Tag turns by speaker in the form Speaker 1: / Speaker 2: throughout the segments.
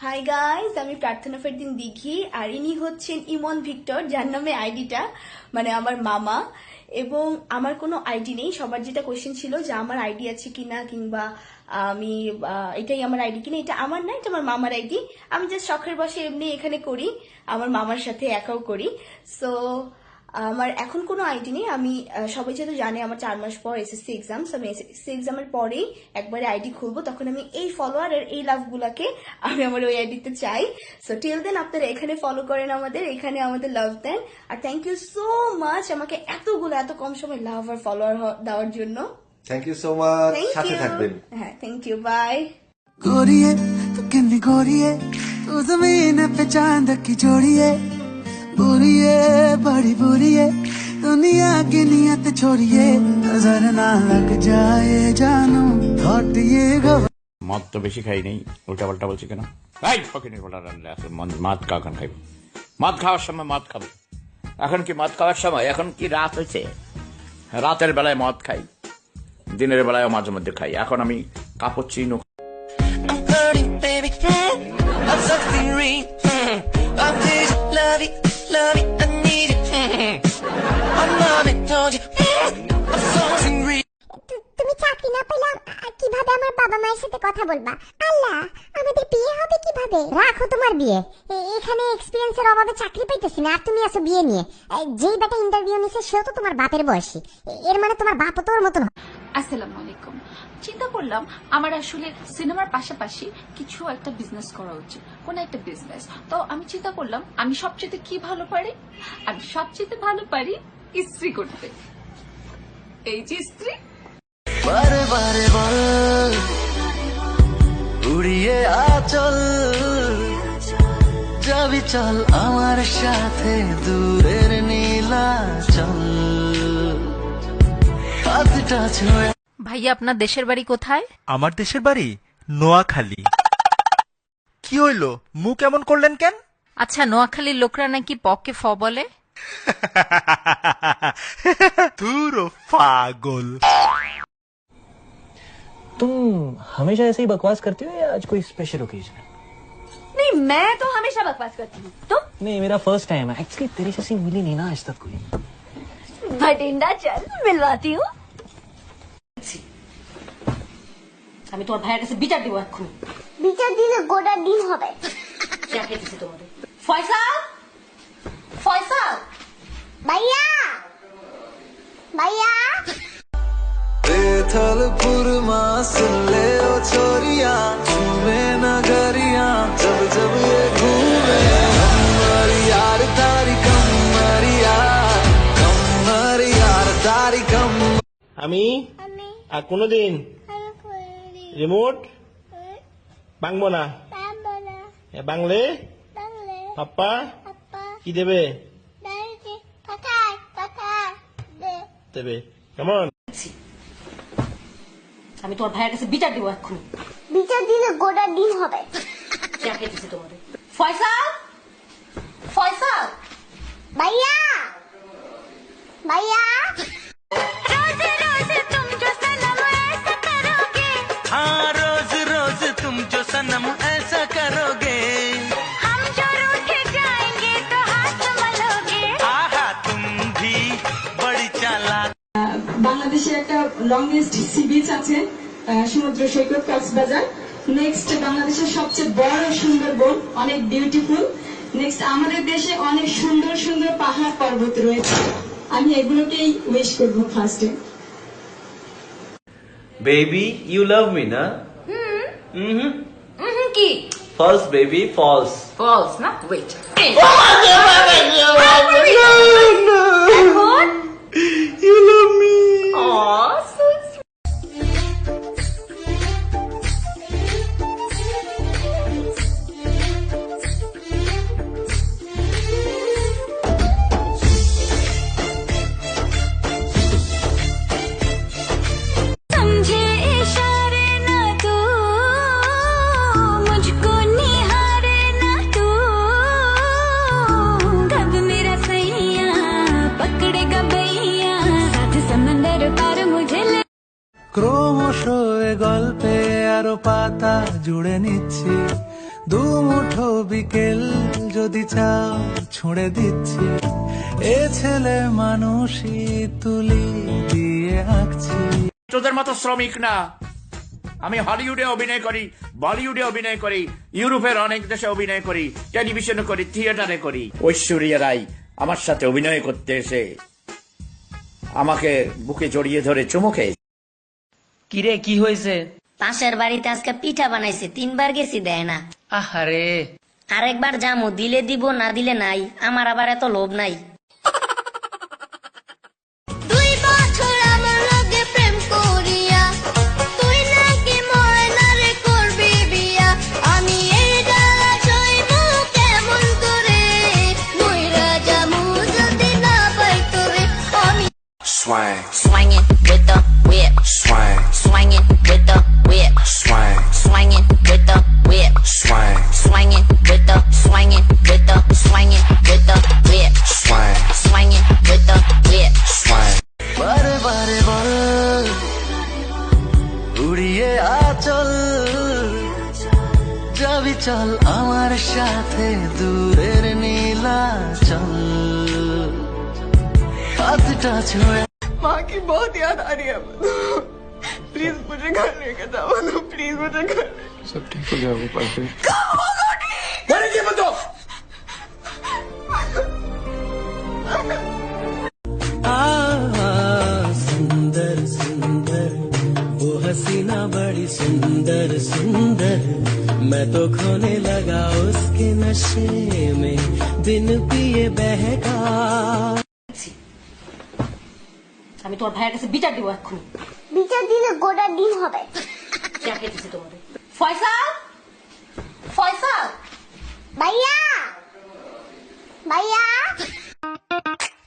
Speaker 1: Hi guys, আমি প্রার্থনা ফেরদিন দিঘি, আর ইনি হচ্ছেন ইমন ভিক্টর, যার নামে আইডিটা, মানে আমার মামা। এবং আমার কোনো আইডি নেই। সবার যেটা কোয়েশ্চেন ছিল যে আমার আইডি আছে কিনা, কিংবা আমি এটাই আমার আইডি কিনা, এটা আমার না, এটা আমার মামার আইডি। আমি জাস্ট শখের বসে এমনি এখানে করি, আমার মামার সাথে একাও করি। সো আমার এখন কোনো আইডি নেই। আমি সবাই যেহেতু জানে আমার 4 মাস পর এসএসসি এক্সাম, আমি এসএসসি এক্সামের পরেই একবারে আইডি খুলবো, তখন আমি এই ফলোয়ার আর এই লাভ গুলাকে আমি আমার ওই আইডিতে চাই। সো টিল দেন আপনারা এখানে ফলো করেন, এখানে আমাদের লাভ দেন। আর থ্যাংক ইউ সো মাচ আমাকে এত কম সময় লাভ আর ফলোয়ার দেওয়ার জন্য।
Speaker 2: থ্যাংক ইউ সো মাচ, সাথে থাকবেন।
Speaker 1: হ্যাঁ, থ্যাংক ইউ, বাই।
Speaker 3: गोरिये तू किन्नी गोरिये तू जमीन पे चांद की जोड़िए बुरिए बड़ी बुरिए दुनिया की नियत छोड़िए नजर ना लग जाए जानू थॉट ये
Speaker 4: মদ তো বেশি খাই নেই, উল্টা পাল্টা বলছি কেন? মদ কখন খাইব? মদ খাওয়ার সময় মদ খাবো। এখন কি মদ খাওয়ার সময়? এখন কি রাত হয়েছে? রাতের বেলায় মদ খাই, দিনের বেলায় মাঝে মধ্যে খাই। এখন আমি কাপড়
Speaker 5: I'm something real. I need you, love it, I need it. I'm loving, told you. I'm something real.
Speaker 6: তুমি চাকরি না পেলে কিভাবে আমার বাবা মায়ের সাথে কথা বলবা? আল্লাহ, আমাদের বিয়ে হবে কিভাবে? রাখো তোমার বিয়ে, এখানে এক্সপেরিয়েন্সের অভাবে চাকরি পাইতেছি না, আর তুমি আসো বিয়ে নিয়ে। যেই বেটা ইন্টারভিউ নিছে সেও তো তোমার বাপের বয়সী, এর মানে তোমার বাপও তোর মতন।
Speaker 7: আসসালামু আলাইকুম। চিন্তা করলাম আমার আসলে সিনেমার পাশাপাশি কিছু একটা বিজনেস করা উচিত, কোন একটা বিজনেস। তো আমি চিন্তা করলাম আমি সবচেয়ে কি ভালো পারি? আমি সবচেয়ে ভালো পারি ইস্ত্রি করতে। এই যে ইস্ত্রি,
Speaker 5: বারে বারে বল উড়িয়ে আচল যাবি চল আমার সাথে দূরের নীলাচল হাতটা ছুঁয়ে।
Speaker 7: ভাইয়া আপনার দেশের বাড়ি কোথায়?
Speaker 8: আমার দেশের বাড়ি নোয়াখালী। কি হইলো, মুখ কেমন করলেন কেন?
Speaker 7: আচ্ছা, নোয়াখালীর লোকরা নাকি পকে ফ বলে।
Speaker 8: ধুরো পাগল।
Speaker 9: तुम हमेशा ऐसे ही बकवास करती हो या आज कोई स्पेशल ओकेजन है?
Speaker 1: नहीं, मैं तो हमेशा बकवास करती हूँ। तुम?
Speaker 9: नहीं, मेरा फर्स्ट टाइम है एक्चुअली। तेरी जैसी मिली नहीं ना आज तक कोई।
Speaker 1: भटिंडा चल, मिलवाती हूँ।
Speaker 10: আমি তোমার ভাইয়ের কাছে বিচার দিব এক্ষুনি।
Speaker 6: বিচার দিলে গোটা দিন হবে।
Speaker 10: যাকে দিছি তোমাদের। ফয়সাল, ফয়সাল
Speaker 6: ভাইয়া, ভাইয়া
Speaker 3: बेथलपुर सुन ले ओ छोरिया झूमे नगरिया जब जब ये घूमे हमारी यार तारी कमरी यार तारी कम।
Speaker 11: আমি আর কোনোদিন রিমোট ভাঙবো না। বাংলে পাপ্পা কি দেবে? দেবে। কেমন?
Speaker 10: আমি তোমার ভাইয়ের কাছে বিচার দিব এক্ষুনি।
Speaker 6: বিচার দিলে গোটা দিন হবে।
Speaker 10: যাকে দিছি তোমাদের। ফয়সাল, ফয়সাল
Speaker 6: ভাইয়া, ভাইয়া
Speaker 5: हाँ रोज रोज तुम जो सनम ऐसा करोगे
Speaker 6: हम जो रूठ जाएंगे तो हाथ मलोगे।
Speaker 5: आहा तुम भी बड़ी चालाक।
Speaker 12: বাংলাদেশে একটা লংগেস্ট সি বিচ আছে, সমুদ্র সৈকত কক্সবাজার। নেক্সট বাংলাদেশের সবচেয়ে বড় সুন্দরবন, অনেক বিউটিফুল। নেক্সট আমাদের দেশে অনেক সুন্দর সুন্দর পাহাড় পর্বত রয়েছে। আমি এগুলোকেই উইশ করবো ফার্স্টে।
Speaker 13: Baby, you love me, na?
Speaker 7: কি
Speaker 13: False, baby, false.
Speaker 7: ফলস না? Wait,
Speaker 13: You love me.
Speaker 6: समझे इशारे ना तू, मुझको निहारे ना तू, कब मेरा सैया पकड़ेगा भैया, साथ समंदर पार मुझे ले।
Speaker 3: ক্রমশ এ গল্পে আরো পাতা জুড়ে নিচ্ছি দু বিকেল যদি চাও ছুঁড়ে দিচ্ছি এ ছেলে মানুষই তুলি দিয়ে আঁকছি।
Speaker 4: তোদের মতো শ্রমিক না, আমি হলিউডে অভিনয় করি, বলিউডে অভিনয় করি, ইউরোপের অনেক দেশে অভিনয় করি, টেলিভিশনে করি, থিয়েটারে করি। ঐশ্বরিয়া রাই আমার সাথে অভিনয় করতে এসে আমাকে বুকে জড়িয়ে ধরে চুমু খেয়ে।
Speaker 14: কিরে কি হয়েছে?
Speaker 15: পাশের বাড়িতে আজকে পিঠা বানাইছে, 3 বার গেছি দেয় না।
Speaker 14: আহারে,
Speaker 15: আরেকবার যামু, দিলে দিব না দিলে নাই। আমার আবার এত লোভ নাই।
Speaker 6: 2 বছর আমার লগে প্রেম করিয়া তুই নাকি ময়নারে করবি বিয়া। আমি এই জ্বালা সইবো কেমন করে, মইরা যামু যদি না পাই তোরে। আমি
Speaker 5: Swang,
Speaker 15: Swinging with the whip,
Speaker 5: swang,
Speaker 15: swinging with the whip,
Speaker 5: swang,
Speaker 15: swinging with the whip,
Speaker 5: swang,
Speaker 15: swinging with the swinging with the swinging with the whip,
Speaker 5: swang,
Speaker 15: swinging with the whip.
Speaker 5: swang.
Speaker 3: বারে বারে বল উড়িয়ে আচল যাবি চল আমার সাথে দূরের নীলাচল হাতটা ছুঁয়ে।
Speaker 1: माँ की बहुत याद आ रही है। प्लीज मुझे घर लेके जाओ, प्लीज मुझे घर।
Speaker 11: सब ठीक हो जाएगा पार्टी।
Speaker 3: सुंदर सुंदर वो हसीना बड़ी सुंदर सुंदर मैं तो खोने लगा उसके नशे में दिन पिए बहका।
Speaker 10: আমি তোর ভাইয়ের কাছে বিচার দিব এক্ষুনি।
Speaker 6: বিচার দিলে গোটা দিন হবে।
Speaker 10: চা খেতেছি তোমাদের। ফয়সাল, ফয়সাল,
Speaker 6: ভাইয়া ভাইয়া।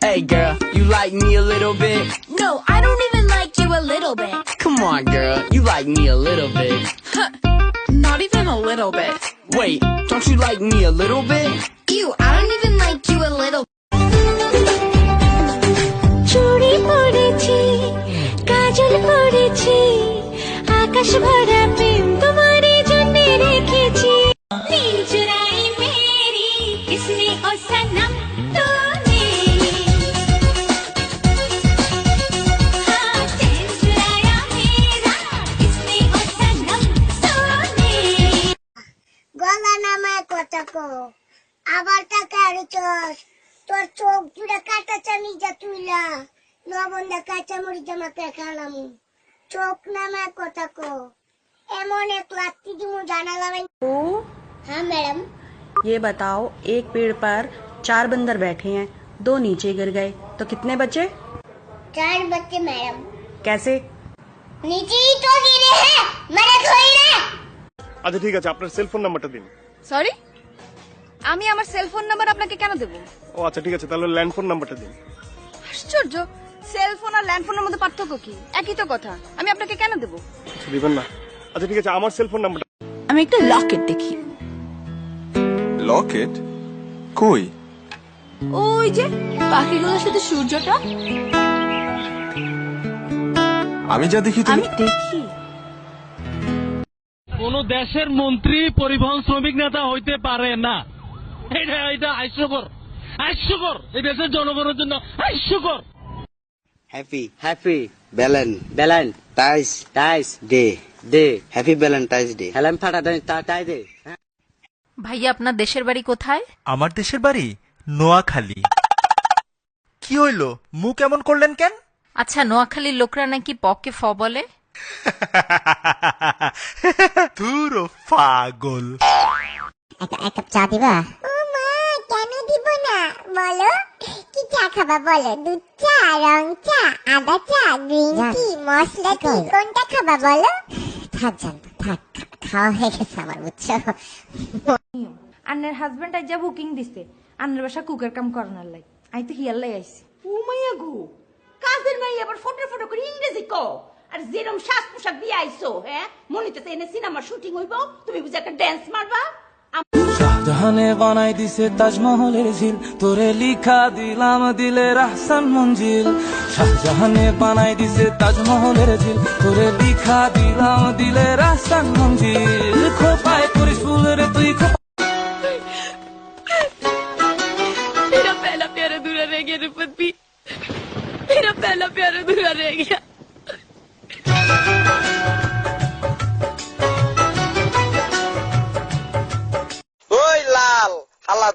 Speaker 14: Hey girl, you like me a little bit?
Speaker 6: No, I don't even like you a little bit.
Speaker 14: Come on girl, you like me a little bit.
Speaker 7: Not even a little bit.
Speaker 14: Wait, don't you like me a little bit?
Speaker 6: Ew, I don't even like you a little. চুড়ি পড়েছি, কাজল পড়েছি, আকাশ ভরা প্রেম তোমারই জন্য রেখেছি। নীল চুরাই Mary কিসনে ও সনম তूने, हाँ चैन चुराया मेरा किसने ओ सनम तूने। গলা নামায় কথা কো, আবার টাকা আড়চস, তোর চোখ জুড়ে কাটা চামি যা তুইলা, লবণ কাঁচা মরিচ মাকে খালাম। চোখ নামায় কথা কো, এমন এক লাত্তি দিমু জানালাম। हाँ मैडम।
Speaker 16: ये बताओ, एक पेड़ पर 4 बंदर बैठे हैं, 2 नीचे गिर गए तो कितने बचे?
Speaker 6: 4 बच्चे मैडम।
Speaker 16: कैसे?
Speaker 6: नीचे ही तो गिरे हैं, मेरे थोड़ी ना।
Speaker 11: আচ্ছা ঠিক আছে, আপনার সেল ফোন নাম্বারটা দিন।
Speaker 17: সরি, আমি আমার সেল ফোন নাম্বার আপনাকে কেন দেব?
Speaker 11: ও আচ্ছা ঠিক আছে, তাহলে ল্যান্ড ফোন নাম্বারটা দিন।
Speaker 17: আশ্চর্য, সেল ফোন আর ল্যান্ড ফোনের মধ্যে পার্থক্য কি? একই তো কথা, আমি আপনাকে কেন দেব?
Speaker 11: দিবেন না? আচ্ছা ঠিক আছে, আমার সেল ফোন নাম্বারটা।
Speaker 7: আমি একটা লকেট দেখি।
Speaker 18: লকেট কই?
Speaker 7: ওই যে পাখিগুলোর সাথে সূর্যটা।
Speaker 18: আমি যা দেখি
Speaker 7: আমি দেখি
Speaker 19: কোন দেশের মন্ত্রী পরিবহন শ্রমিক নেতা হইতে পারে না। এটা হাস্যকর, হাস্যকর, এই দেশের জনগণের জন্য হাস্যকর।
Speaker 20: Happy happy Valentine's day day happy Valentine's day. হ্যালাম ফাটা তাই দে।
Speaker 7: ভাইয়া আপনার দেশের বাড়ি কোথায়?
Speaker 8: আমার দেশের বাড়ি নোয়াখালী। কি হইলো, মুখ কেমন করলেন কেন?
Speaker 7: আচ্ছা, নোয়াখালীর লোকরা নাকি পকে ফ বলে।
Speaker 8: তুরো পাগল।
Speaker 6: এক কাপ চা দিবা? ও মা, কেন দিব না বলো? কি চা খাবা বলো? দুধ চা, রং চা, আদা চা, গ্রিন টি, মশলা টি, কোনটা খাবা বলো? থাক জান, থাক, খাওয়া হয়ে গেছে আমার, বুঝছো?
Speaker 21: আন্নের হাজবেন্ড আজ বুকিং দিছে আন্নের বাসা কুকের কাম করানোর লাই। আই তো হিয়ার লাই আইছি।
Speaker 10: ও মাইয়া গো, কাজের মাই আবার ফটো ফটো করে ইংরেজি কও। আর যেরকম সাজ পোশাক দিয়ে আইছো, হ্যাঁ মনে তো এনে সিনেমা শুটিং হইব, তুমি বুঝে একটা ড্যান্স মারবা।
Speaker 3: শাহজাহানে বানাই দিছে তাজমহলের ঝিল, তোরে লিখা দিলাম দিলের আহসান মঞ্জিল। শাহজাহানে বানাই দিছে তাজমহলের ঝিল, তোরে লিখা দিলাম দিলের আহসান মঞ্জিল। খোপায় করিস ফুল রে তুই খোপা।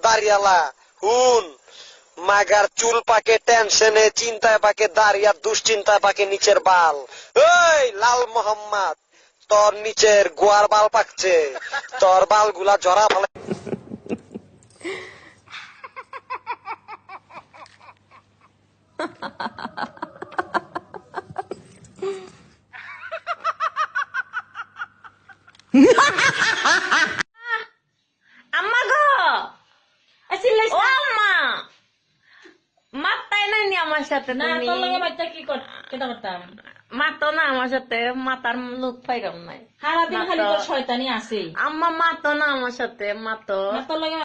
Speaker 2: দাঁড়িয়ালা হুন মাগার চুল পাকে টেনশনে, চিন্তায় পাকে দাঁড়িয়ে, দুশ্চিন্তায় পাকে নিচের বাল। ওই লাল মোহাম্মদ, তোর নিচের গোয়ার বাল পাকছে, তোর বাল গুলা জরা ফেলে।
Speaker 22: আম্মা গো, ও আম্মা, মাত্তাই নাই নি আমার সাথে?
Speaker 23: না,
Speaker 22: তুমি
Speaker 23: তোর লগে বাচ্চা কি কেটা করতাম?
Speaker 22: মাতো না আমার সাথে, মাতার লোক পাইরাম নাই।
Speaker 23: সারাদিন খালি তোর শয়তানি আছে।
Speaker 22: আম্মা মাতো না আমার সাথে, মাতো।
Speaker 23: তোর লগে